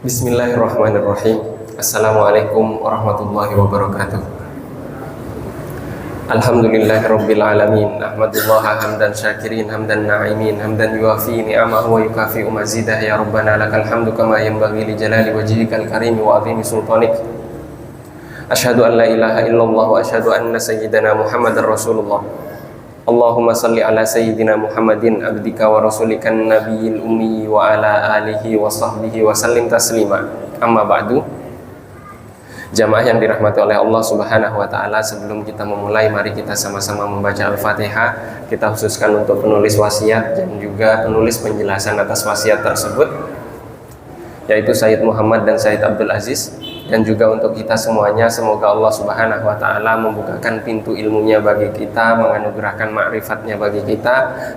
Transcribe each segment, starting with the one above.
Bismillahirrahmanirrahim. Assalamualaikum warahmatullahi wabarakatuh. Alhamdulillahirabbil alamin. Ahmadullaha hamdan syakirin hamdan na'imin hamdan yuafi ni'amahu wa yukafi'u mazidah. Ya Rabbana lakal hamdu kama yanbaghi li jalali wajhikal karim wa 'azimi sultanik. Asyhadu an la ilaha illallah wa asyhadu anna sayyidana Muhammadar Rasulullah. Allahumma salli ala sayyidina Muhammadin abdika wa rasulikan nabiyil ummi wa ala alihi wa sahbihi wa sallim taslima. Amma ba'du. Jamaah yang dirahmati oleh Allah Subhanahu wa taala, sebelum kita memulai, mari kita sama-sama membaca Al-Fatihah. Kita khususkan untuk penulis wasiat dan juga penulis penjelasan atas wasiat tersebut, yaitu Sayyid Muhammad dan Sayyid Abdul Aziz, dan juga untuk kita semuanya. Semoga Allah Subhanahu wa taala membukakan pintu ilmunya bagi kita, menganugerahkan ma'rifatnya bagi kita,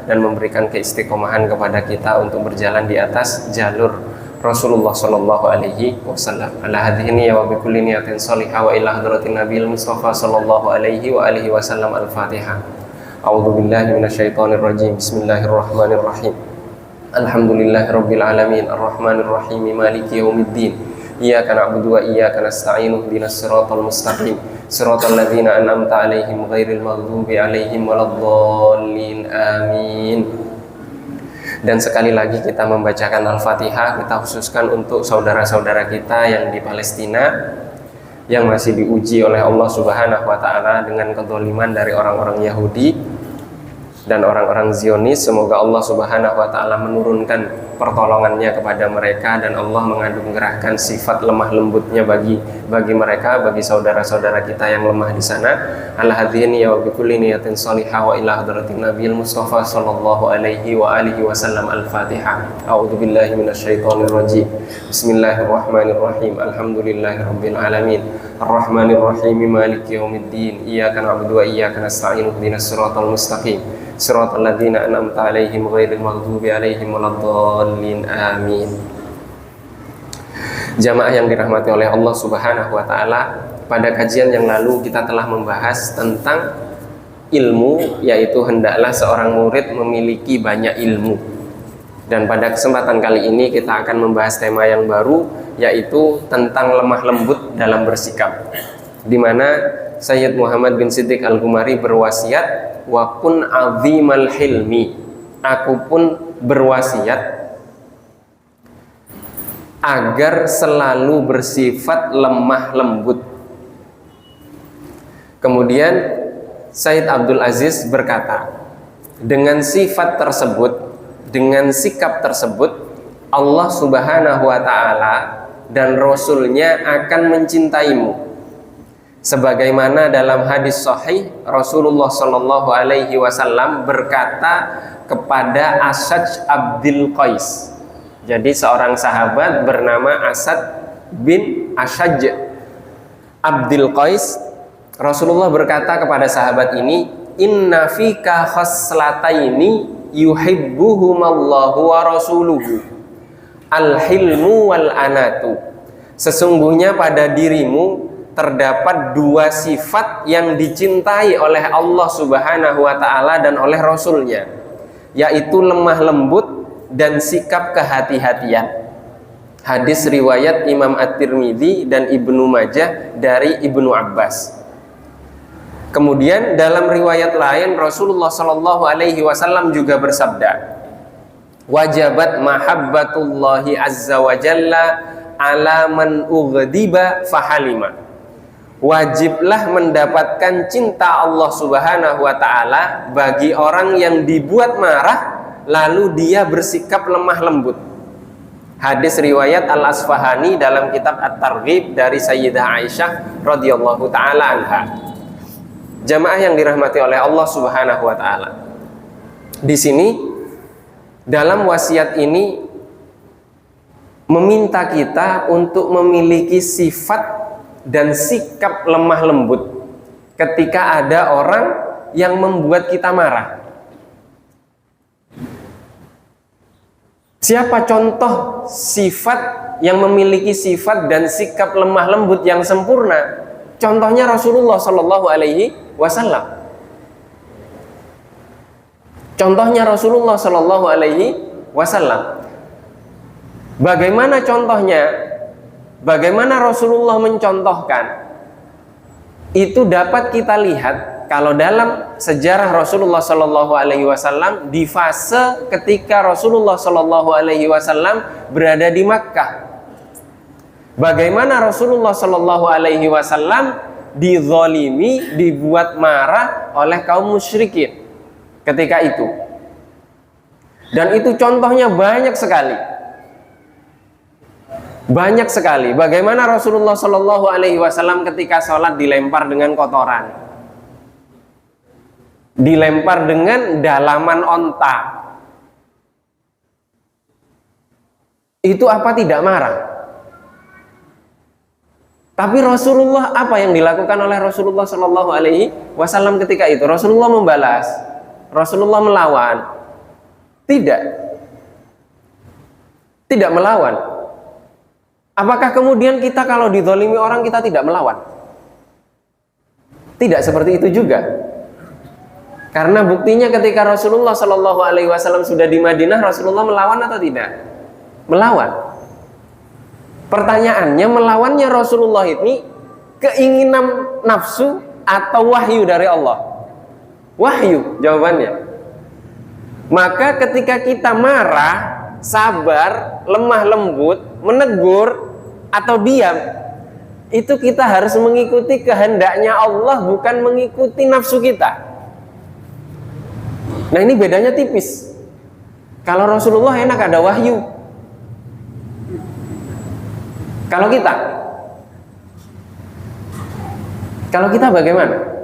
dan memberikan keistiqomahan kepada kita untuk berjalan di atas jalur Rasulullah sallallahu alaihi wasallam. Ala hadhihi niyya wa bi kulli niyatin shalihah wa ila hadratin nabiyil mustafa sallallahu alaihi wa alihi wasallam. Al-Fatihah. A'udzu billahi minasyaitonir rajim. Bismillahirrahmanirrahim. Alhamdulillahirabbil alamin arrahmanir rahim maliki yaumiddin. Iyyaka na'budu wa iyyaka nasta'in ihdinas siratal mustaqim siratal ladzina an'amta 'alaihim ghairil maghdubi 'alaihim waladdallin. Amin. Dan sekali lagi kita membacakan Al-Fatihah, kita khususkan untuk saudara-saudara kita yang di Palestina, yang masih diuji oleh Allah Subhanahu wa taala dengan kezaliman dari orang-orang Yahudi dan orang-orang Zionis. Semoga Allah Subhanahu wa taala menurunkan pertolongannya kepada mereka, dan Allah menganugerahkan sifat lemah lembutnya bagi mereka, bagi saudara-saudara kita yang lemah di sana. Ala hadhihi ya wa bi kulli niyatin shalihah wa ila hadratin nabiyil mustafa sallallahu alaihi wa alihi wasallam. Al-Fatihah. A'udzu billahi minasyaitonir rajim. Bismillahirrahmanirrahim. Alhamdulillahirabbil alamin arrahmanir rahim maliki yaumiddin. Iyyaka na'budu wa iyyaka nasta'in ihdinas siratal mustaqim siratal ladzina an'amta 'alaihim ghairil maghdubi 'alaihim waladdallin. Amin. Jamaah yang dirahmati oleh Allah Subhanahu wa taala, pada kajian yang lalu kita telah membahas tentang ilmu, yaitu hendaklah seorang murid memiliki banyak ilmu. Dan pada kesempatan kali ini kita akan membahas tema yang baru, yaitu tentang lemah lembut dalam bersikap, di mana Sayyid Muhammad bin Siddiq Al-Ghumari berwasiat, wa kun azimal hilmi, aku pun berwasiat agar selalu bersifat lemah lembut. Kemudian Sayyid Abdul Aziz berkata, dengan sifat tersebut, dengan sikap tersebut, Allah Subhanahu wa ta'ala dan Rasulnya akan mencintaimu. Sebagaimana dalam hadis sahih, Rasulullah Shallallahu Alaihi Wasallam berkata kepada Asad Abdul Qais. Jadi seorang sahabat bernama Asad bin Ashaj Abdul Qais. Rasulullah berkata kepada sahabat ini, inna fika khaslataini yuhibbuhumallahu wa rasuluhu, al-hilmu wal anatu. Sesungguhnya pada dirimu terdapat dua sifat yang dicintai oleh Allah Subhanahu wa ta'ala dan oleh Rasulnya, yaitu lemah lembut dan sikap kehati-hatian. Hadis riwayat Imam At-Tirmidzi dan Ibnu Majah dari Ibnu Abbas. Kemudian dalam riwayat lain Rasulullah Shallallahu Alaihi Wasallam juga bersabda, wajabat mahabbatullahi azza wa jalla ala man ughdiba fahalima. Wajiblah mendapatkan cinta Allah Subhanahu wa ta'ala bagi orang yang dibuat marah lalu dia bersikap lemah lembut. Hadis riwayat Al-Asfahani dalam kitab At-Targhib dari Sayyidah Aisyah radhiyallahu ta'ala anha. Jamaah yang dirahmati oleh Allah Subhanahu wa ta'ala, di sini dalam wasiat ini meminta kita untuk memiliki sifat dan sikap lemah lembut ketika ada orang yang membuat kita marah. Siapa contoh sifat yang memiliki sifat dan sikap lemah lembut yang sempurna? Contohnya Rasulullah Shallallahu Alaihi Wasallam. Contohnya Rasulullah Shallallahu Alaihi Wasallam. Bagaimana contohnya? bagaimana Rasulullah mencontohkan itu dapat kita lihat kalau dalam sejarah Rasulullah Shallallahu Alaihi Wasallam di fase ketika Rasulullah Shallallahu Alaihi Wasallam berada di Makkah. Bagaimana Rasulullah Shallallahu Alaihi Wasallam dizalimi, dibuat marah oleh kaum musyrikin ketika itu. Dan itu contohnya banyak sekali. Banyak sekali. Bagaimana Rasulullah Shallallahu Alaihi Wasallam ketika sholat dilempar dengan kotoran, dilempar dengan dalaman onta. Itu apa tidak marah? Tapi Rasulullah, apa yang dilakukan oleh Rasulullah Shallallahu Alaihi Wasallam ketika itu? Rasulullah membalas, Rasulullah melawan? Tidak melawan. Apakah kemudian kita kalau dizalimi orang kita tidak melawan? Tidak seperti itu juga. Karena buktinya ketika Rasulullah Shallallahu Alaihi Wasallam sudah di Madinah, Rasulullah melawan atau tidak? Melawan. Pertanyaannya, melawannya Rasulullah ini keinginan nafsu atau wahyu dari Allah? Wahyu jawabannya. Maka ketika kita marah, sabar, lemah lembut, menegur atau diam, itu kita harus mengikuti kehendaknya Allah, bukan mengikuti nafsu kita. Nah, ini bedanya tipis. Kalau Rasulullah enak ada wahyu. Kalau kita bagaimana?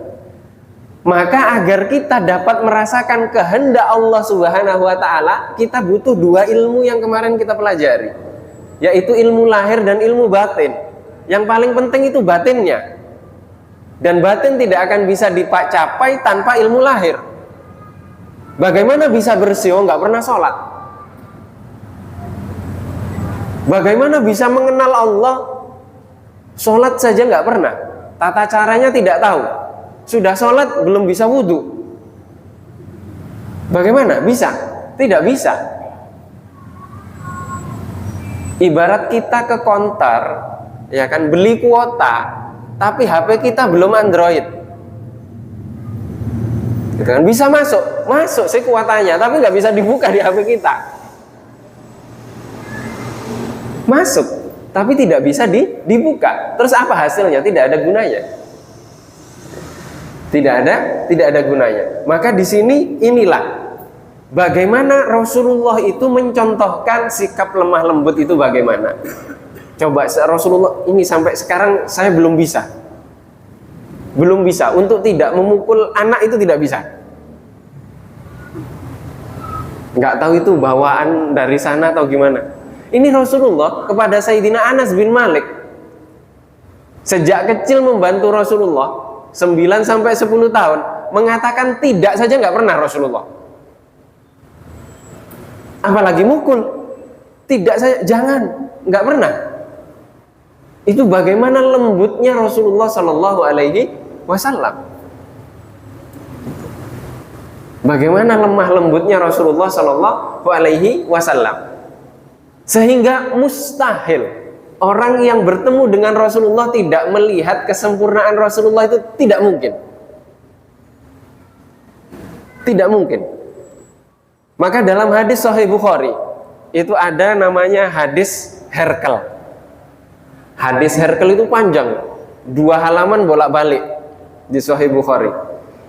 Maka agar kita dapat merasakan kehendak Allah Subhanahu wa Ta'ala, kita butuh dua ilmu yang kemarin kita pelajari, yaitu ilmu lahir dan ilmu batin. Yang paling penting itu batinnya, dan batin tidak akan bisa dicapai tanpa ilmu lahir. Bagaimana bisa bersih? Nggak pernah sholat. Bagaimana bisa mengenal Allah? Sholat saja nggak pernah, tata caranya tidak tahu. Sudah sholat belum bisa wudhu. Bagaimana? Bisa? Tidak bisa. Ibarat kita ke konter, ya kan, beli kuota, tapi HP kita belum Android. Gitu kan? Bisa masuk sih kuotanya, tapi nggak bisa dibuka di HP kita. Masuk, tapi tidak bisa dibuka. Terus apa hasilnya? Tidak ada gunanya. Tidak ada gunanya. Maka di sini inilah bagaimana Rasulullah itu mencontohkan sikap lemah lembut itu bagaimana. Coba Rasulullah ini sampai sekarang saya belum bisa untuk tidak memukul anak, itu tidak bisa. Nggak tahu itu bawaan dari sana atau gimana. Ini Rasulullah kepada Sayyidina Anas bin Malik, sejak kecil membantu Rasulullah 9 sampai 10 tahun, mengatakan tidak saja nggak pernah Rasulullah. Apalagi mukul. Tidak saja, jangan, nggak pernah. Itu bagaimana lembutnya Rasulullah Shallallahu Alaihi Wasallam. Bagaimana lemah lembutnya Rasulullah Shallallahu Alaihi Wasallam. Sehingga mustahil orang yang bertemu dengan Rasulullah tidak melihat kesempurnaan Rasulullah, itu tidak mungkin. Tidak mungkin. Maka dalam hadis Sahih Bukhari itu ada namanya hadis Herkel. Hadis Herkel itu panjang, 2 halaman bolak-balik di Sahih Bukhari.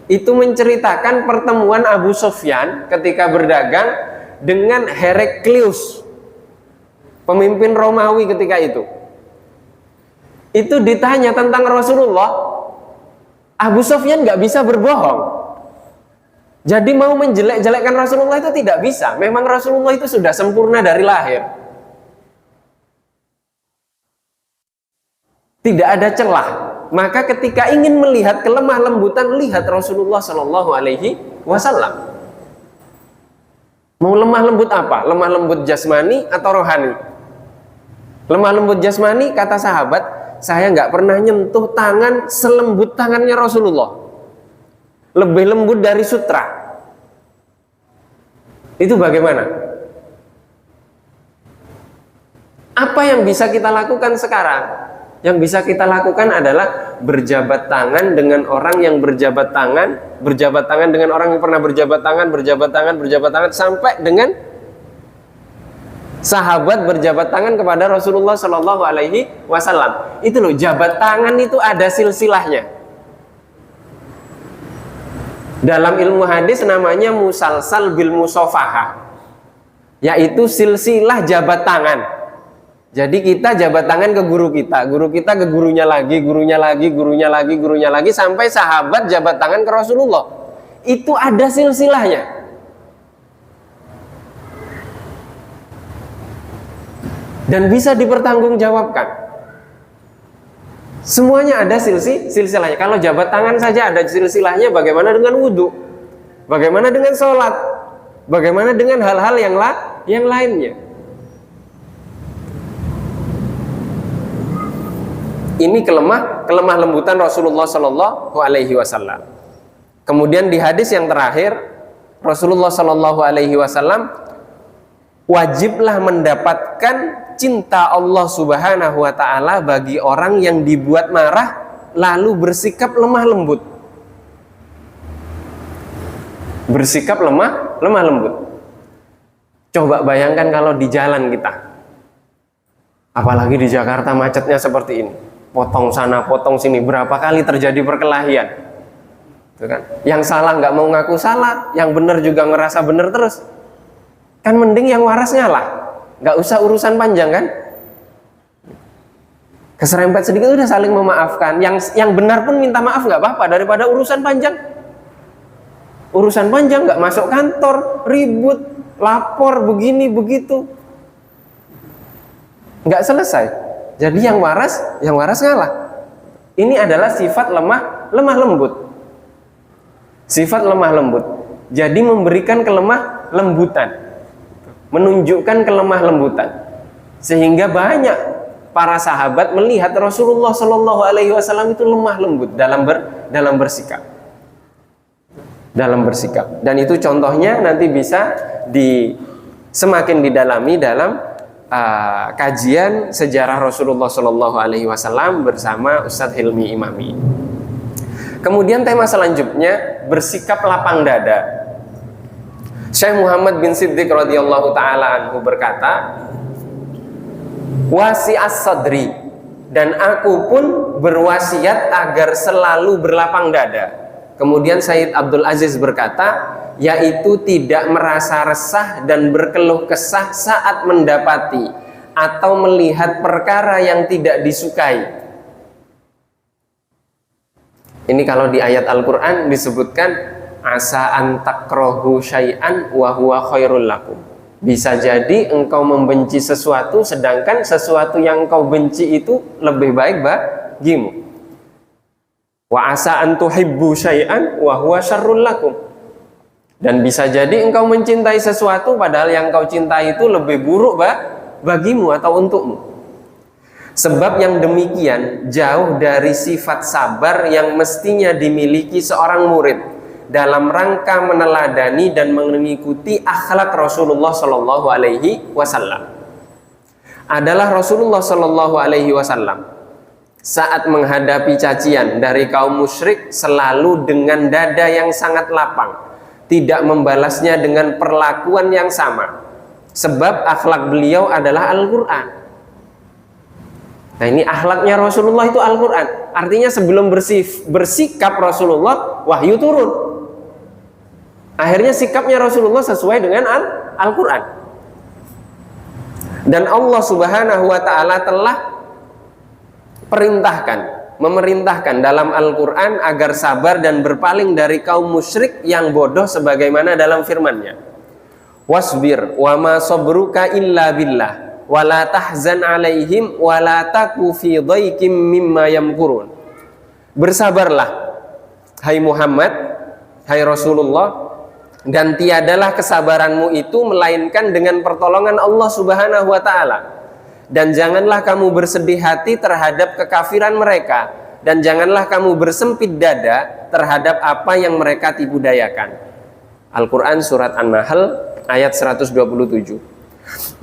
Itu menceritakan pertemuan Abu Sufyan ketika berdagang dengan Heraklius, pemimpin Romawi ketika itu. Itu ditanya tentang Rasulullah, Abu Sufyan nggak bisa berbohong. Jadi mau menjelek-jelekkan Rasulullah itu tidak bisa. Memang Rasulullah itu sudah sempurna dari lahir. Tidak ada celah. Maka ketika ingin melihat kelemah lembutan, lihat Rasulullah Shallallahu Alaihi Wasallam. Mau lemah lembut apa? Lemah lembut jasmani atau rohani? Lemah lembut jasmani, kata sahabat, saya nggak pernah nyentuh tangan selembut tangannya Rasulullah. Lebih lembut dari sutra. Itu bagaimana? Apa yang bisa kita lakukan sekarang? Yang bisa kita lakukan adalah berjabat tangan dengan orang yang berjabat tangan dengan orang yang pernah berjabat tangan, sampai dengan sahabat berjabat tangan kepada Rasulullah Shallallahu Alaihi Wasallam. Itu loh, jabat tangan itu ada silsilahnya. Dalam ilmu hadis namanya musalsal bil musofahah, yaitu silsilah jabat tangan. Jadi kita jabat tangan ke guru kita ke gurunya lagi, sampai sahabat jabat tangan ke Rasulullah. Itu ada silsilahnya. Dan bisa dipertanggungjawabkan. Semuanya ada silsilahnya. Kalau jabat tangan saja ada silsilahnya, bagaimana dengan wudhu? Bagaimana dengan sholat? Bagaimana dengan hal-hal yang lainnya? Ini kelemah lembutan Rasulullah Shallallahu Alaihi Wasallam. Kemudian di hadis yang terakhir, Rasulullah Shallallahu Alaihi Wasallam wajiblah mendapatkan cinta Allah Subhanahu Wa Taala bagi orang yang dibuat marah lalu bersikap lemah lembut. Bersikap lemah lembut. Coba bayangkan kalau di jalan kita, apalagi di Jakarta macetnya seperti ini. Potong sana, potong sini, berapa kali terjadi perkelahian, itu kan? Yang salah nggak mau ngaku salah, yang benar juga ngerasa benar terus. Kan mending yang waras ngalah, nggak usah urusan panjang kan? Keserempet sedikit udah saling memaafkan. Yang benar pun minta maaf nggak apa-apa daripada urusan panjang. Urusan panjang nggak masuk kantor, ribut, lapor begini begitu, nggak selesai. Jadi yang waras ngalah. Ini adalah sifat lemah lembut. Sifat lemah lembut. Jadi memberikan kelemah lembutan, menunjukkan kelemah lembutan, sehingga banyak para sahabat melihat Rasulullah Shallallahu Alaihi Wasallam itu lemah lembut dalam bersikap. Dan itu contohnya nanti bisa semakin didalami dalam kajian sejarah Rasulullah Shallallahu Alaihi Wasallam bersama Ustadz Hilmi Imami. Kemudian tema selanjutnya bersikap lapang dada. Syekh Muhammad bin Siddiq radhiyallahu taala anhu berkata, wasi'as sadri, dan aku pun berwasiat agar selalu berlapang dada. Kemudian Sayyid Abdul Aziz berkata, yaitu tidak merasa resah dan berkeluh kesah saat mendapati atau melihat perkara yang tidak disukai. Ini kalau di ayat Al-Quran disebutkan asa an takrahu syai'an wa huwa khairul lakum. Bisa jadi engkau membenci sesuatu sedangkan sesuatu yang engkau benci itu lebih baik bagimu. Wa asa an tuhibbu syai'an wa huwa syarrul lakum. Dan bisa jadi engkau mencintai sesuatu padahal yang engkau cintai itu lebih buruk bagimu atau untukmu. Sebab yang demikian jauh dari sifat sabar yang mestinya dimiliki seorang murid dalam rangka meneladani dan mengikuti akhlak Rasulullah Shallallahu Alaihi Wasallam. Adalah Rasulullah Shallallahu Alaihi Wasallam saat menghadapi cacian dari kaum musyrik selalu dengan dada yang sangat lapang, tidak membalasnya dengan perlakuan yang sama, sebab akhlak beliau adalah Al-Quran. Nah, ini akhlaknya Rasulullah itu Al-Quran. Artinya sebelum bersikap Rasulullah, wahyu turun. Akhirnya sikapnya Rasulullah sesuai dengan Al-Quran. Dan Allah Subhanahu wa Ta'ala telah memerintahkan dalam Al-Quran agar sabar dan berpaling dari kaum musyrik yang bodoh sebagaimana dalam firman-Nya. Wasbir wa ma sabruka illa billah wa la tahzan alaihim wa la taku fi dhaikim mimma yamkurun. Bersabarlah hai Muhammad, hai Rasulullah, dan tiadalah kesabaranmu itu melainkan dengan pertolongan Allah Subhanahu wa Ta'ala. Dan janganlah kamu bersedih hati terhadap kekafiran mereka, dan janganlah kamu bersempit dada terhadap apa yang mereka tipu dayakan. Al-Quran surat An-Nahl ayat 127.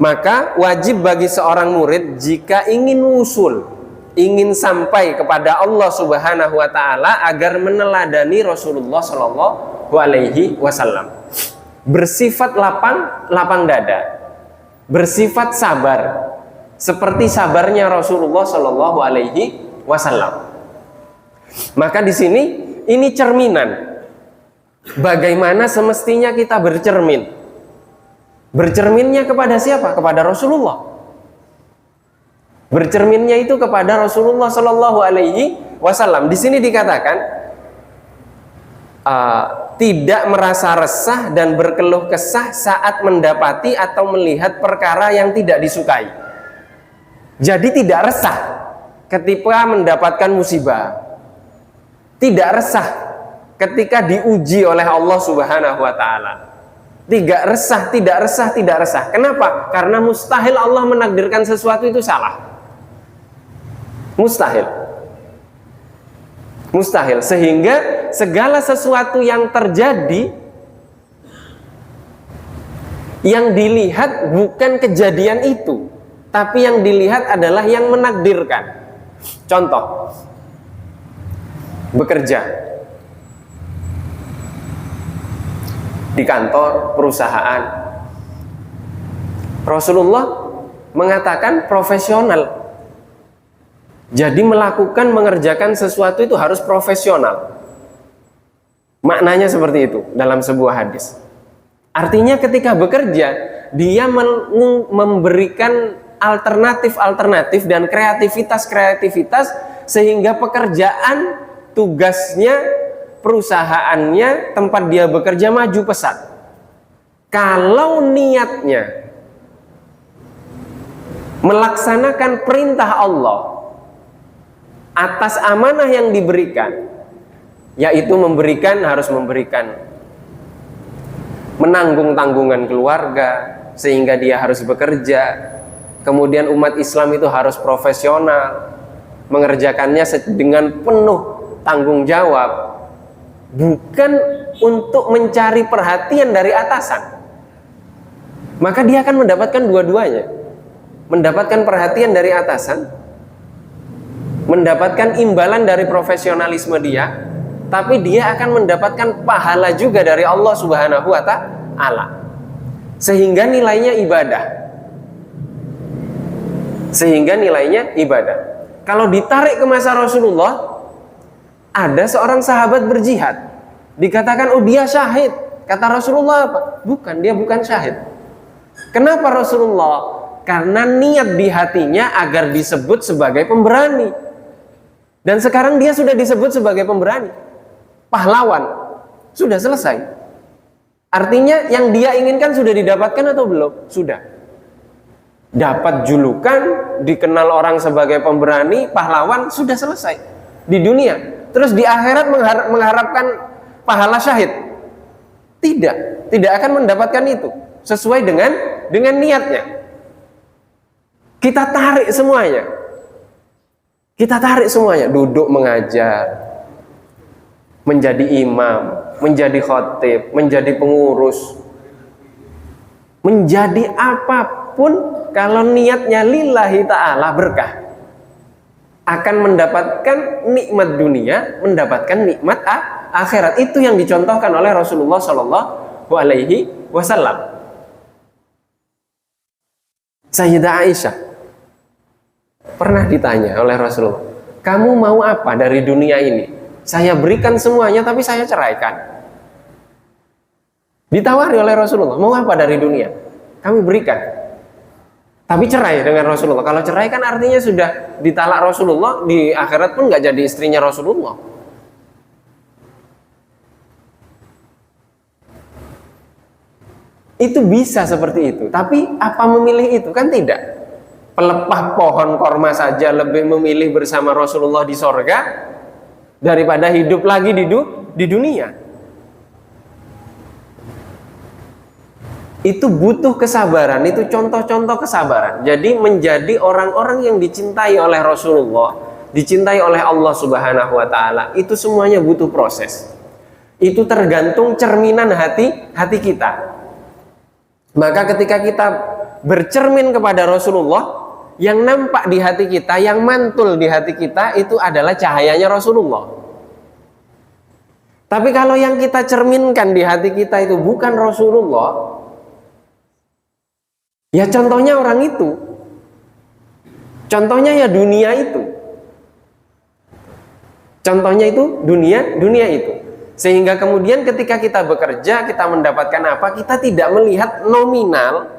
Maka wajib bagi seorang murid jika ingin wusul, ingin sampai kepada Allah Subhanahu wa taala agar meneladani Rasulullah Shallallahu alaihi wasallam. Bersifat lapang dada, bersifat sabar seperti sabarnya Rasulullah Shallallahu alaihi wasallam. Maka di sini ini cerminan bagaimana semestinya kita bercermin. Bercerminnya kepada siapa? Kepada Rasulullah. Bercerminnya itu kepada Rasulullah Shallallahu alaihi wasallam. Di sini dikatakan tidak merasa resah dan berkeluh kesah saat mendapati atau melihat perkara yang tidak disukai. Jadi tidak resah ketika mendapatkan musibah. Tidak resah ketika diuji oleh Allah Subhanahu wa taala. Tidak resah. Kenapa? Karena mustahil Allah menakdirkan sesuatu itu salah. Mustahil. Sehingga segala sesuatu yang terjadi, yang dilihat bukan kejadian itu, tapi yang dilihat adalah yang menakdirkan. Contoh, bekerja di kantor perusahaan, Rasulullah mengatakan profesional. Jadi mengerjakan sesuatu itu harus profesional. Maknanya seperti itu dalam sebuah hadis. Artinya ketika bekerja, dia memberikan alternatif dan kreativitas sehingga pekerjaan, tugasnya, perusahaannya, tempat dia bekerja maju pesat. Kalau niatnya melaksanakan perintah Allah atas amanah yang diberikan, yaitu harus memberikan, menanggung tanggungan keluarga sehingga dia harus bekerja. Kemudian umat Islam itu harus profesional, mengerjakannya dengan penuh tanggung jawab, bukan untuk mencari perhatian dari atasan. Maka dia akan mendapatkan dua-duanya, mendapatkan perhatian dari atasan, mendapatkan imbalan dari profesionalisme dia, tapi dia akan mendapatkan pahala juga dari Allah Subhanahu wa taala. Sehingga nilainya ibadah. Kalau ditarik ke masa Rasulullah, ada seorang sahabat berjihad, dikatakan dia syahid. Kata Rasulullah apa? Bukan, dia bukan syahid. Kenapa Rasulullah? Karena niat di hatinya agar disebut sebagai pemberani. Dan sekarang dia sudah disebut sebagai pemberani, pahlawan. Sudah selesai. Artinya yang dia inginkan sudah didapatkan atau belum? Sudah. Dapat julukan, dikenal orang sebagai pemberani, pahlawan, sudah selesai di dunia. Terus di akhirat mengharapkan pahala syahid? Tidak akan mendapatkan itu sesuai dengan niatnya. Kita tarik semuanya, duduk mengajar, menjadi imam, menjadi khatib, menjadi pengurus, menjadi apapun. Kalau niatnya lillahi ta'ala, berkah. Akan mendapatkan nikmat dunia, mendapatkan nikmat akhirat. Itu yang dicontohkan oleh Rasulullah Shallallahu alaihi wasallam. Sayyidah Aisyah pernah ditanya oleh Rasulullah, kamu mau apa dari dunia ini? Saya berikan semuanya, tapi saya ceraikan. Ditawari oleh Rasulullah, mau apa dari dunia? Kami berikan, tapi cerai dengan Rasulullah. Kalau cerai kan artinya sudah ditalak Rasulullah, di akhirat pun nggak jadi istrinya Rasulullah. Itu bisa seperti itu. Tapi apa memilih itu? Kan tidak. Pelepah pohon korma saja lebih memilih bersama Rasulullah di sorga daripada hidup lagi di dunia. Itu butuh kesabaran, itu contoh-contoh kesabaran. Jadi menjadi orang-orang yang dicintai oleh Rasulullah, dicintai oleh Allah Subhanahu wa taala, itu semuanya butuh proses. Itu tergantung cerminan hati kita. Maka ketika kita bercermin kepada Rasulullah, yang nampak di hati kita, yang mantul di hati kita itu adalah cahayanya Rasulullah. Tapi kalau yang kita cerminkan di hati kita itu bukan Rasulullah, ya contohnya orang itu, contohnya ya dunia itu, contohnya itu dunia itu. Sehingga kemudian ketika kita bekerja, kita mendapatkan apa, kita tidak melihat nominal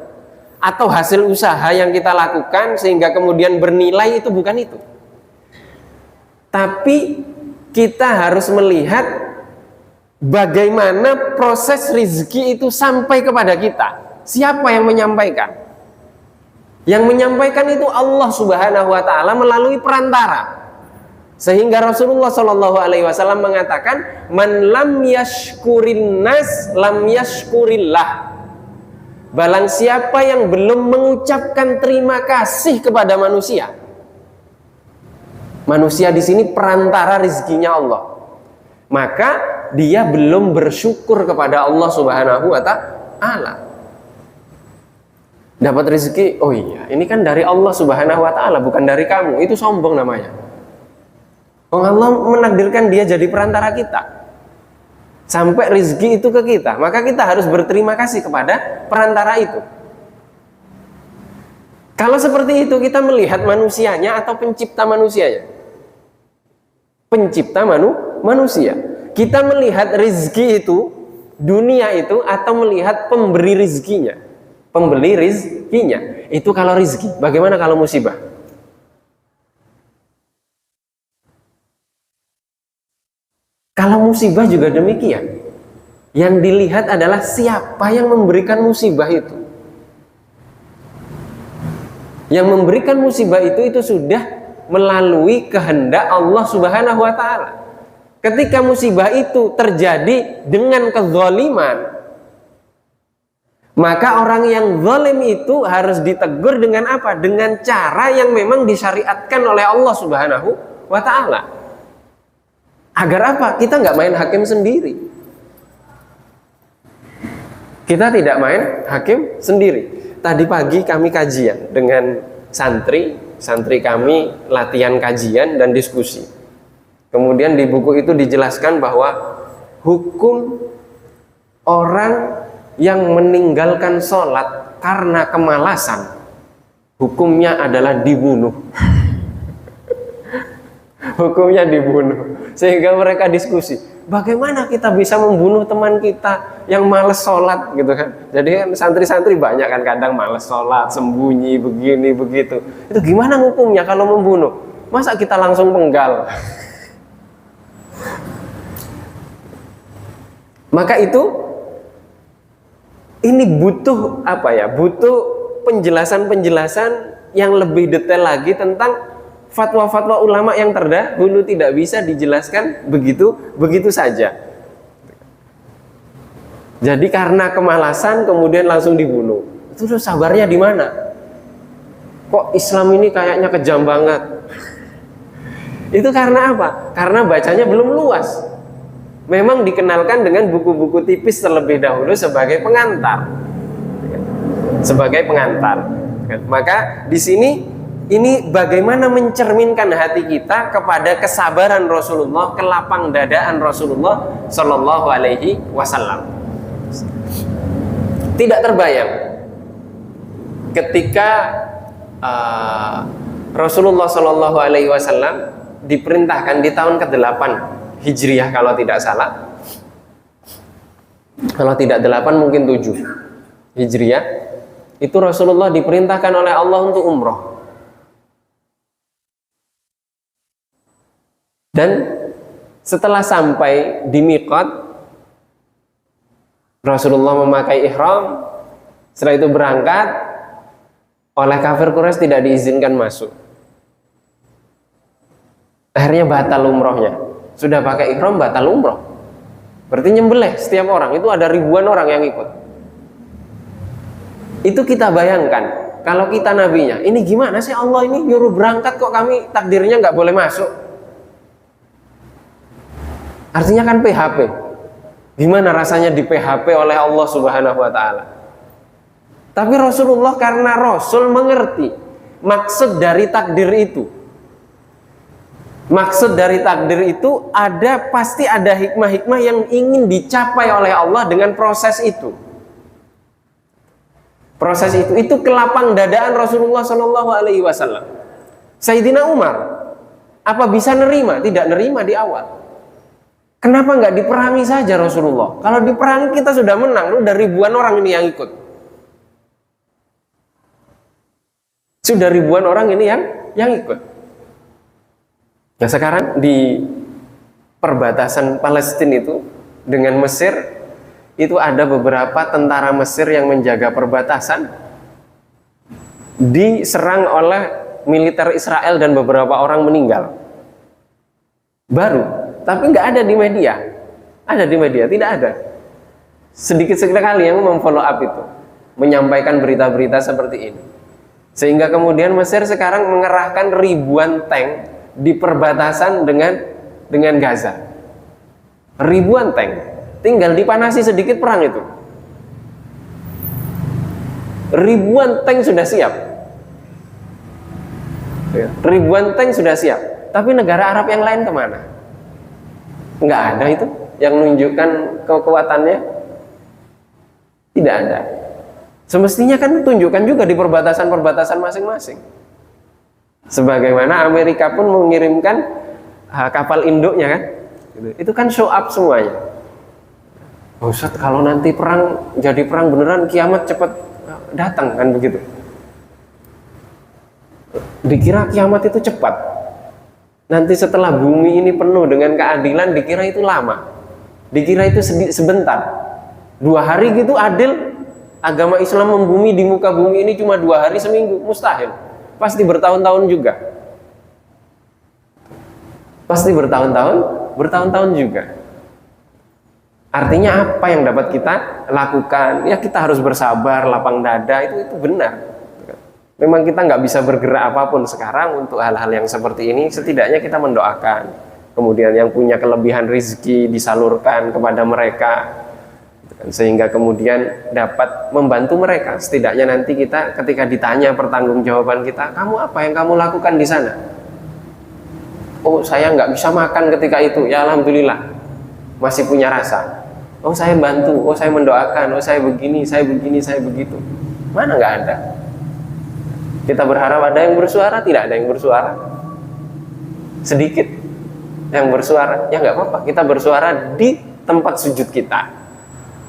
atau hasil usaha yang kita lakukan sehingga kemudian bernilai, itu bukan itu. Tapi kita harus melihat bagaimana proses rizki itu sampai kepada kita. Siapa yang menyampaikan? Yang menyampaikan itu Allah Subhanahu wa ta'ala melalui perantara. Sehingga Rasulullah Shallallahu Alaihi Wasallam mengatakan, man lam yashkurin nas lam yashkurillah. Barang siapa yang belum mengucapkan terima kasih kepada manusia, manusia di sini perantara rizkinya Allah, maka dia belum bersyukur kepada Allah Subhanahu wa ta'ala. Dapat rezeki, oh iya, ini kan dari Allah Subhanahu wa ta'ala, bukan dari kamu. Itu sombong namanya. Allah menakdirkan dia jadi perantara kita sampai rezeki itu ke kita, maka kita harus berterima kasih kepada perantara itu. Kalau seperti itu, kita melihat manusianya atau pencipta manusianya? Pencipta manusia. Kita melihat rezeki itu, dunia itu, atau melihat pemberi rezekinya? Pembeli rezekinya. Itu kalau rezeki. Bagaimana kalau musibah? Kalau musibah juga demikian. Yang dilihat adalah siapa yang memberikan musibah itu. Yang memberikan musibah itu sudah melalui kehendak Allah Subhanahu wa ta'ala. Ketika musibah itu terjadi dengan kezaliman, maka orang yang zalim itu harus ditegur dengan apa? Dengan cara yang memang disyariatkan oleh Allah Subhanahu wa ta'ala. Agar apa? Kita nggak main hakim sendiri. Kita tidak main hakim sendiri. Tadi pagi kami kajian dengan santri kami latihan kajian dan diskusi. Kemudian di buku itu dijelaskan bahwa hukum orang yang meninggalkan sholat karena kemalasan, hukumnya adalah dibunuh. Hukumnya dibunuh. Sehingga mereka diskusi, bagaimana kita bisa membunuh teman kita yang malas sholat gitu kan. Jadi kan santri-santri banyak kan kadang malas sholat, sembunyi begini begitu. Itu gimana hukumnya kalau membunuh? Masa kita langsung penggal? Maka itu ini butuh apa ya? Butuh penjelasan-penjelasan yang lebih detail lagi tentang fatwa-fatwa ulama yang terdahulu. Tidak bisa dijelaskan begitu saja. Jadi karena kemalasan kemudian langsung dibunuh. Itu sabarnya di mana? Kok Islam ini kayaknya kejam banget? Itu karena apa? Karena bacanya belum luas. Memang dikenalkan dengan buku-buku tipis terlebih dahulu sebagai pengantar. Sebagai pengantar. Maka di sini ini bagaimana mencerminkan hati kita kepada kesabaran Rasulullah, kelapang dadaan Rasulullah Shallallahu Alaihi Wasallam. Tidak terbayang ketika Rasulullah Shallallahu Alaihi Wasallam diperintahkan di tahun ke-8 Hijriah kalau tidak salah. Kalau tidak 8 mungkin 7 Hijriah. Itu Rasulullah diperintahkan oleh Allah untuk umroh. Dan setelah sampai di miqat, Rasulullah memakai ihram. Setelah itu berangkat, oleh kafir Quraisy tidak diizinkan masuk. Akhirnya batal umrohnya. Sudah pakai ihram, batal umroh. Berarti nyembelih setiap orang. Itu ada ribuan orang yang ikut. Itu kita bayangkan, kalau kita nabinya, ini gimana sih Allah ini nyuruh berangkat kok kami takdirnya nggak boleh masuk? Artinya kan PHP. Gimana rasanya di PHP oleh Allah Subhanahu wa ta'ala? Tapi Rasulullah karena Rasul mengerti maksud dari takdir itu. Maksud dari takdir itu pasti ada hikmah-hikmah yang ingin dicapai oleh Allah dengan proses itu. Proses itu kelapang dadaan Rasulullah Shallallahu Alaihi Wasallam. Sayyidina Umar, apa bisa nerima? Tidak nerima di awal. Kenapa nggak diperangi saja Rasulullah? Kalau diperangi kita sudah menang, udah ribuan orang ini yang ikut. Sudah ribuan orang ini yang ikut. Nah sekarang di perbatasan Palestina itu dengan Mesir itu ada beberapa tentara Mesir yang menjaga perbatasan diserang oleh militer Israel dan beberapa orang meninggal. Baru, tapi nggak ada di media. Ada di media? Tidak ada. Sedikit sekali yang memfollow up itu, menyampaikan berita-berita seperti ini. Sehingga kemudian Mesir sekarang mengerahkan ribuan tank di perbatasan dengan Gaza. Ribuan tank, tinggal dipanasi sedikit perang itu. Ribuan tank sudah siap. Ribuan tank sudah siap. Tapi negara Arab yang lain kemana? Nggak ada itu yang menunjukkan kekuatannya. Tidak ada. Semestinya kan tunjukkan juga di perbatasan-perbatasan masing-masing. Sebagaimana Amerika pun mengirimkan kapal induknya kan, itu kan show up semuanya. Ustaz, kalau nanti perang jadi perang beneran, kiamat cepat datang kan begitu. Dikira kiamat itu cepat. Nanti setelah bumi ini penuh dengan keadilan, dikira itu lama. Dikira itu sebentar. 2 hari gitu adil. Agama Islam membumi di muka bumi ini cuma 2 hari seminggu, mustahil. Pasti bertahun-tahun juga. Pasti bertahun-tahun juga. Artinya apa yang dapat kita lakukan? Ya kita harus bersabar, lapang dada, itu benar. Memang kita nggak bisa bergerak apapun sekarang untuk hal-hal yang seperti ini. Setidaknya kita mendoakan. Kemudian yang punya kelebihan rezeki disalurkan kepada mereka, sehingga kemudian dapat membantu mereka. Setidaknya nanti kita ketika ditanya pertanggungjawaban kita, kamu apa yang kamu lakukan di sana? Oh saya nggak bisa makan ketika itu, ya alhamdulillah masih punya rasa. Oh saya bantu, oh saya mendoakan, oh saya begini, saya begitu. Mana nggak ada? Kita berharap ada yang bersuara, tidak ada yang bersuara. Sedikit yang bersuara, ya nggak apa-apa. Kita bersuara di tempat sujud kita.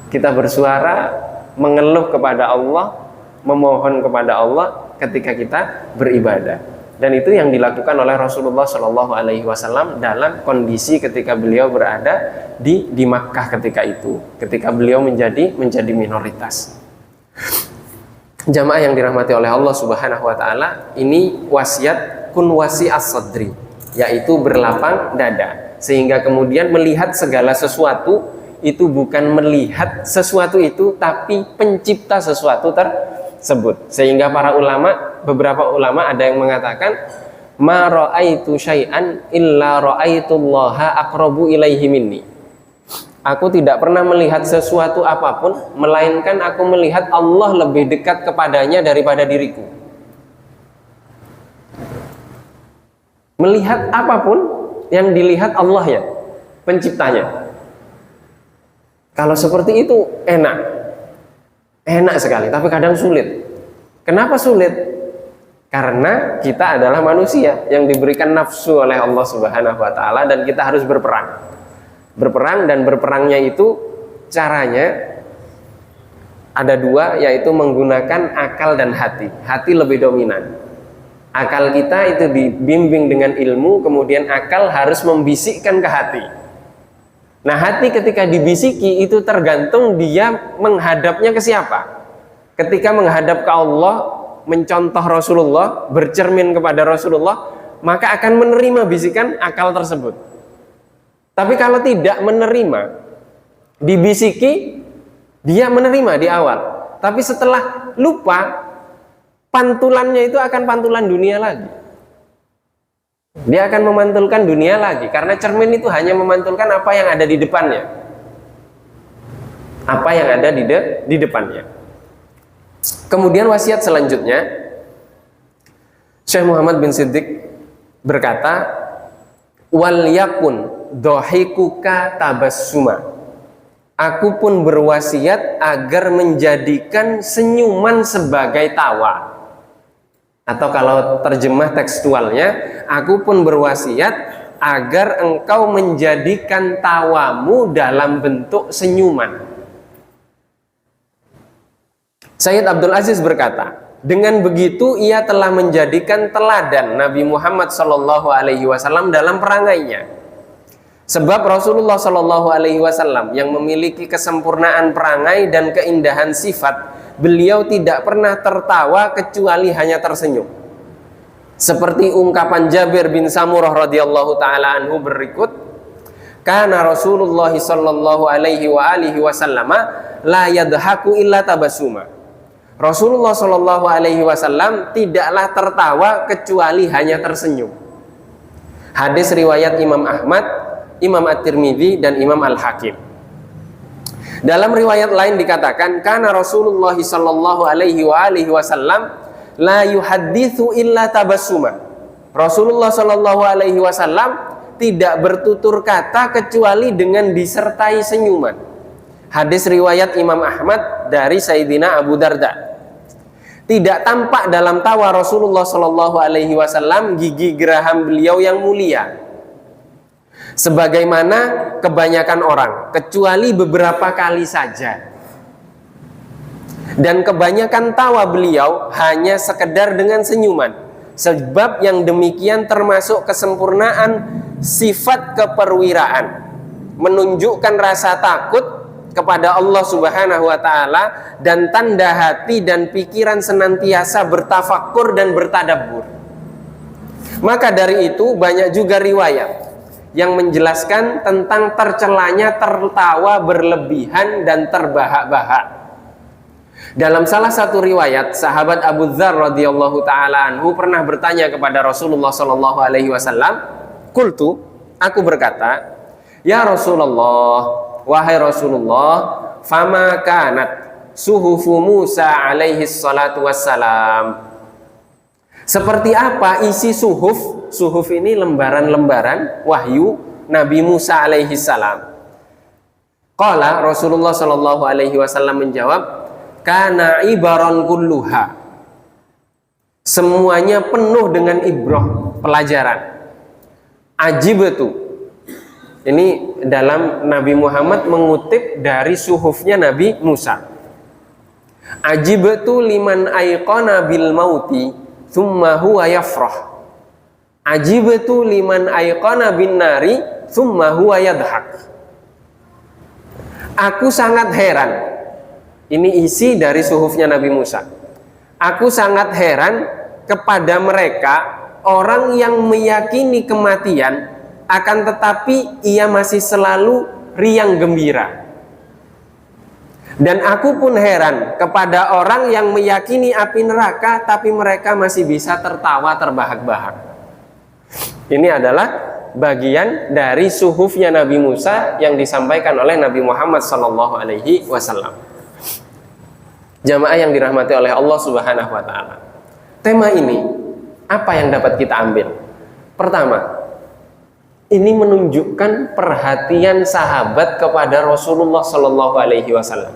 Kita bersuara, mengeluh kepada Allah, memohon kepada Allah ketika kita beribadah. Dan itu yang dilakukan oleh Rasulullah Shallallahu Alaihi Wasallam dalam kondisi ketika beliau berada di Makkah ketika itu, ketika beliau menjadi minoritas. Jamaah yang dirahmati oleh Allah Subhanahu Wa Taala, ini wasiat kun wasi as-sadri, yaitu berlapang dada, sehingga kemudian melihat segala sesuatu itu bukan melihat sesuatu itu, tapi pencipta sesuatu tersebut. Sehingga para ulama, beberapa ulama ada yang mengatakan, ma ra'aitu syai'an illa ra'aitullaha aqrabu ilaihi minni. Aku tidak pernah melihat sesuatu apapun, melainkan aku melihat Allah lebih dekat kepadanya daripada diriku. Melihat apapun yang dilihat Allah ya, penciptanya. Kalau seperti itu enak sekali, tapi kadang sulit. Kenapa sulit? Karena kita adalah manusia yang diberikan nafsu oleh Allah Subhanahu Wa Taala, dan kita harus berperang, dan berperangnya itu caranya ada 2, yaitu menggunakan akal dan hati. Hati lebih dominan. Akal kita itu dibimbing dengan ilmu, kemudian akal harus membisikkan ke hati. Nah hati ketika dibisiki itu tergantung dia menghadapnya ke siapa. Ketika menghadap ke Allah, mencontoh Rasulullah, bercermin kepada Rasulullah, maka akan menerima bisikan akal tersebut. Tapi kalau tidak menerima, dibisiki, dia menerima di awal. Tapi setelah lupa, pantulannya itu akan pantulan dunia lagi. Dia akan memantulkan dunia lagi, karena cermin itu hanya memantulkan apa yang ada di depannya. Apa yang ada di depannya. Kemudian wasiat selanjutnya, Syekh Muhammad bin Siddiq berkata, wal yakun dohikuka tabassuma. Aku pun berwasiat agar menjadikan senyuman sebagai tawa. Atau kalau terjemah tekstualnya, aku pun berwasiat agar engkau menjadikan tawamu dalam bentuk senyuman. Sayyid Abdul Aziz berkata, dengan begitu ia telah menjadikan teladan Nabi Muhammad SAW dalam perangainya. Sebab Rasulullah SAW yang memiliki kesempurnaan perangai dan keindahan sifat, beliau tidak pernah tertawa kecuali hanya tersenyum. Seperti ungkapan Jabir bin Samurah radhiyallahu taala anhu berikut, kana Rasulullah sallallahu alaihi wasallam la yadhaku illa tabassuma. Rasulullah sallallahu alaihi wasallam tidaklah tertawa kecuali hanya tersenyum. Hadis riwayat Imam Ahmad, Imam At-Tirmidzi dan Imam Al-Hakim. Dalam riwayat lain dikatakan, kana Rasulullah sallallahu alaihi wasallam la yuhadditsu illa tabassuma. Rasulullah sallallahu alaihi wasallam tidak bertutur kata kecuali dengan disertai senyuman. Hadis riwayat Imam Ahmad dari Sayyidina Abu Darda. Tidak tampak dalam tawa Rasulullah sallallahu alaihi wasallam gigi geraham beliau yang mulia, sebagaimana kebanyakan orang, kecuali beberapa kali saja. Dan kebanyakan tawa beliau hanya sekedar dengan senyuman. Sebab yang demikian termasuk kesempurnaan sifat keperwiraan, menunjukkan rasa takut kepada Allah Subhanahu wa taala dan tanda hati dan pikiran senantiasa bertafakur dan bertadabbur. Maka dari itu banyak juga riwayat yang menjelaskan tentang tercelanya tertawa berlebihan dan terbahak-bahak. Dalam salah satu riwayat, sahabat Abu Dzar radhiyallahu taala anhu pernah bertanya kepada Rasulullah sallallahu alaihi wasallam, "Qultu," aku berkata, "Ya Rasulullah, wahai Rasulullah, fama kanat suhufu Musa alaihi salatu wassalam." Seperti apa isi suhuf? Suhuf ini lembaran-lembaran wahyu Nabi Musa alaihi salam. Qala, Rasulullah sallallahu alaihi wasallam menjawab, kana ibaron kulluha. Semuanya penuh dengan ibrah, pelajaran. Ajibatu. Ini dalam Nabi Muhammad mengutip dari suhufnya Nabi Musa. Ajibatu liman aiqana bil mauti thumma huwa yafrah. Ajibatu liman aiqana bin nari thumma huwa yadhak. Aku sangat heran. Ini isi dari suhufnya Nabi Musa. Aku sangat heran kepada mereka orang yang meyakini kematian, akan tetapi ia masih selalu riang gembira. Dan aku pun heran kepada orang yang meyakini api neraka, tapi mereka masih bisa tertawa terbahak-bahak. Ini adalah bagian dari suhufnya Nabi Musa yang disampaikan oleh Nabi Muhammad SAW. Jamaah yang dirahmati oleh Allah Subhanahu wa taala. Tema ini apa yang dapat kita ambil? Pertama, ini menunjukkan perhatian sahabat kepada Rasulullah sallallahu alaihi wasallam.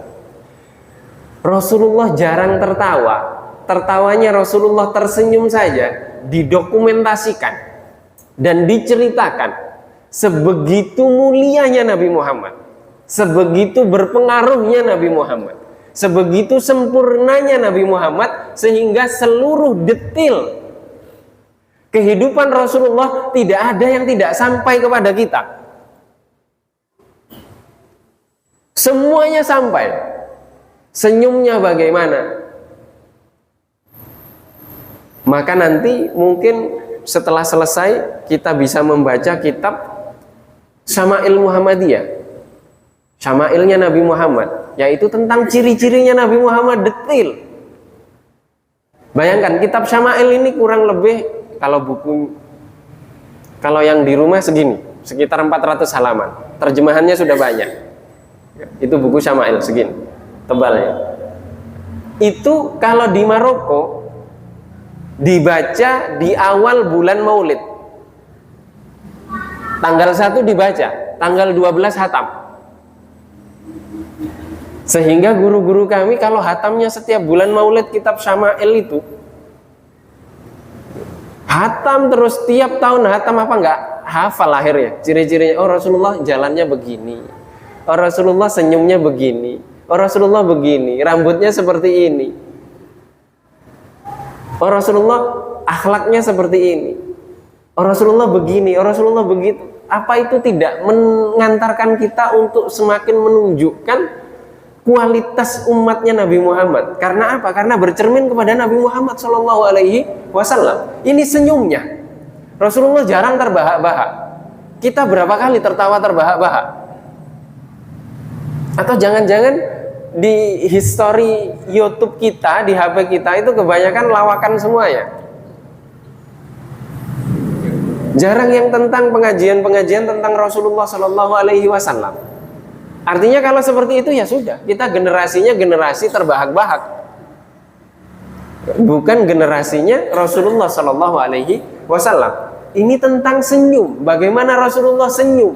Rasulullah jarang tertawa. Tertawanya Rasulullah tersenyum saja didokumentasikan dan diceritakan. Sebegitu mulianya Nabi Muhammad, sebegitu berpengaruhnya Nabi Muhammad, sebegitu sempurnanya Nabi Muhammad, sehingga seluruh detil kehidupan Rasulullah tidak ada yang tidak sampai kepada kita. Semuanya sampai. Senyumnya bagaimana? Maka nanti mungkin setelah selesai kita bisa membaca kitab Syama'il Muhammadiyah, Syama'ilnya Nabi Muhammad, yaitu tentang ciri-cirinya Nabi Muhammad detil. Bayangkan kitab Syama'il ini kurang lebih, kalau yang di rumah segini, sekitar 400 halaman. Terjemahannya sudah banyak. Itu buku Syama'il segini tebalnya. itu kalau di Maroko dibaca di awal bulan Maulid. Tanggal 1 dibaca, tanggal 12 hatam. Sehingga guru-guru kami kalau hatamnya setiap bulan Maulid kitab Syama'il itu hatam terus, tiap tahun hatam apa enggak? Hafal akhirnya ciri-cirinya. Oh, Rasulullah jalannya begini, oh, Rasulullah senyumnya begini, oh, Rasulullah begini, rambutnya seperti ini, oh, Rasulullah akhlaknya seperti ini, oh, Rasulullah begini, oh, Rasulullah begitu. Apa itu tidak mengantarkan kita untuk semakin menunjukkan kualitas umatnya Nabi Muhammad? Karena apa? Karena bercermin kepada Nabi Muhammad SAW. Ini senyumnya. Rasulullah jarang terbahak-bahak. Kita berapa kali tertawa terbahak-bahak? Atau jangan-jangan di history YouTube kita, di HP kita itu kebanyakan lawakan semuanya. Jarang yang tentang pengajian-pengajian tentang Rasulullah SAW. Artinya kalau seperti itu ya sudah, kita generasinya generasi terbahak-bahak, bukan generasinya Rasulullah SAW. Ini tentang senyum, bagaimana Rasulullah senyum,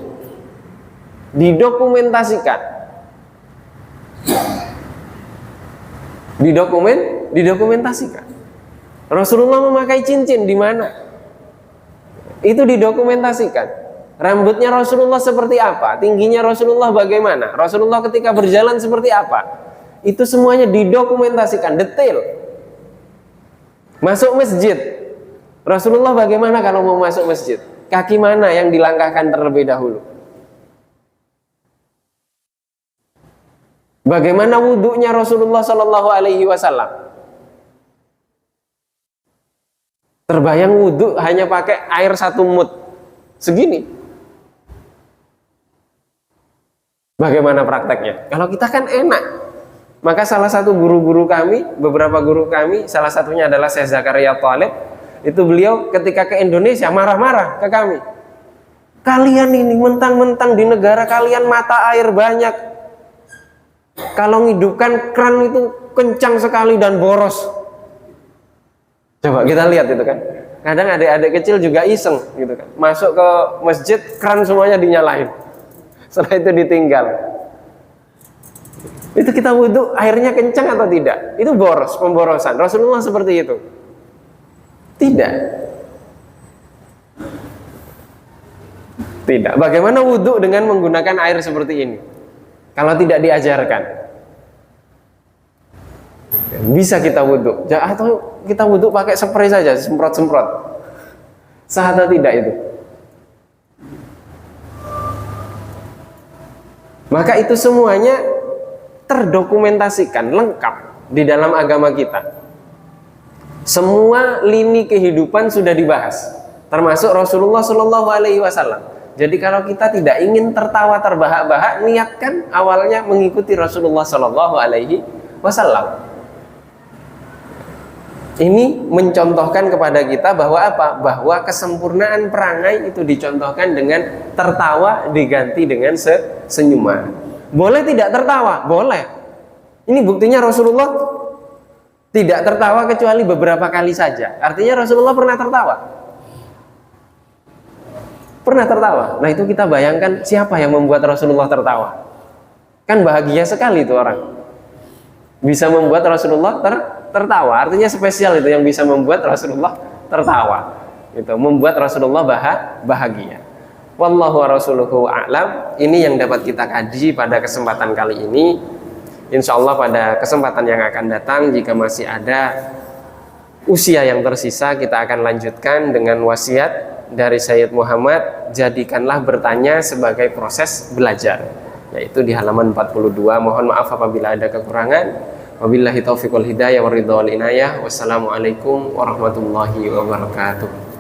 didokumentasikan, didokumentasikan. Rasulullah memakai cincin di mana? Itu didokumentasikan. Rambutnya Rasulullah seperti apa? Tingginya Rasulullah bagaimana? Rasulullah ketika berjalan seperti apa? Itu semuanya didokumentasikan detail. Masuk masjid, Rasulullah bagaimana kalau mau masuk masjid? Kaki mana yang dilangkahkan terlebih dahulu? Bagaimana wudhunya Rasulullah SAW? Terbayang wudhu hanya pakai air 1 mud segini. Bagaimana prakteknya? Kalau kita kan enak. Maka salah satu guru-guru kami, beberapa guru kami, salah satunya adalah Syekh Zakaria Thalib. Itu beliau ketika ke Indonesia marah-marah ke kami. Kalian ini mentang-mentang di negara kalian mata air banyak, kalau ngidupkan kran itu kencang sekali dan boros. Coba kita lihat itu kan. Kadang adik-adik kecil juga iseng gitu kan. Masuk ke masjid, kran semuanya dinyalain. Setelah itu ditinggal. Itu kita wudhu, airnya kencang atau tidak? Itu boros, pemborosan. Rasulullah seperti itu? Tidak. Tidak. Bagaimana wudhu dengan menggunakan air seperti ini? Kalau tidak diajarkan. Bisa kita wudhu, atau kita wudhu pakai spray saja, semprot-semprot. Sah atau tidak itu? Maka itu semuanya terdokumentasikan lengkap di dalam agama kita. Semua lini kehidupan sudah dibahas, termasuk Rasulullah SAW. Jadi kalau kita tidak ingin tertawa terbahak-bahak, niatkan awalnya mengikuti Rasulullah SAW. Ini mencontohkan kepada kita bahwa apa? Bahwa kesempurnaan perangai itu dicontohkan dengan tertawa diganti dengan senyuman. Boleh tidak tertawa? Boleh. Ini buktinya Rasulullah tidak tertawa kecuali beberapa kali saja. Artinya Rasulullah pernah tertawa. Pernah tertawa. Nah itu kita bayangkan siapa yang membuat Rasulullah tertawa. Kan bahagia sekali itu orang. Bisa membuat Rasulullah tertawa, artinya spesial itu yang bisa membuat Rasulullah tertawa, itu membuat Rasulullah bahagia. Wallahu wa rasuluhu a'lam. Ini yang dapat kita kaji pada kesempatan kali ini. Insya Allah pada kesempatan yang akan datang, jika masih ada usia yang tersisa, kita akan lanjutkan dengan wasiat dari Sayyid Muhammad, jadikanlah bertanya sebagai proses belajar, yaitu di halaman 42. Mohon maaf apabila ada kekurangan. Wabillahi taufiq wal hidayah wa ridha wal inayah. Wassalamualaikum warahmatullahi wabarakatuh.